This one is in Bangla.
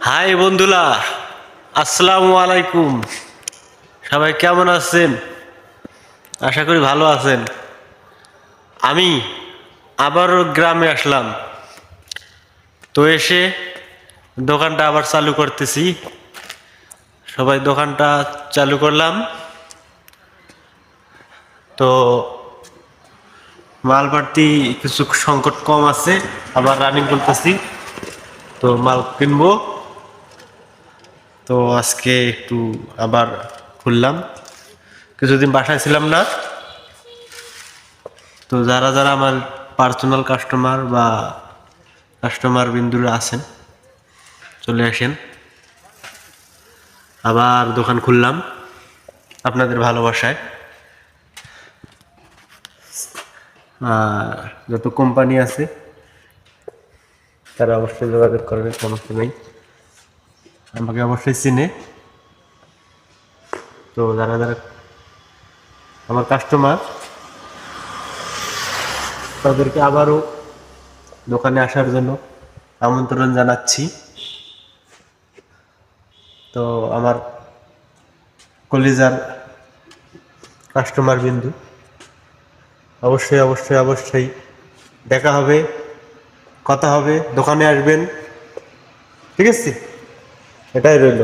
হাই বন্ধুরা, আসসালামু আলাইকুম। সবাই কেমন আছেন? আশা করি ভালো আছেন। আমি আবারও গ্রামে আসলাম, তো এসে দোকানটা আবার চালু করতেছি। সবাই দোকানটা চালু করলাম। তো মাল বাড়তি কিছু সংকট কম আছে, আবার রানিং করতেছি। তো মাল কিনবো, তো আজকে একটু আবার খুললাম। কিছুদিন বাসায় ছিলাম না, তো যারা যারা আমার পার্সোনাল কাস্টমার বা কাস্টমার বিন্দুরা আছেন, চলে আসেন। আবার দোকান খুললাম আপনাদের ভালোবাসায়। যত কোম্পানি আছে তারা অবশ্যই যোগাযোগ করবে, সমস্যা নেই, আমাকে অবশ্যই চিনে। তো যারা যারা আমার কাস্টমার, তাদেরকে আবারও দোকানে আসার জন্য আমন্ত্রণ জানাচ্ছি। তো আমার কলিজার কাস্টমার বিন্দু, অবশ্যই অবশ্যই অবশ্যই দেখা হবে, কথা হবে, দোকানে আসবেন, ঠিক আছে? এটাই রইল।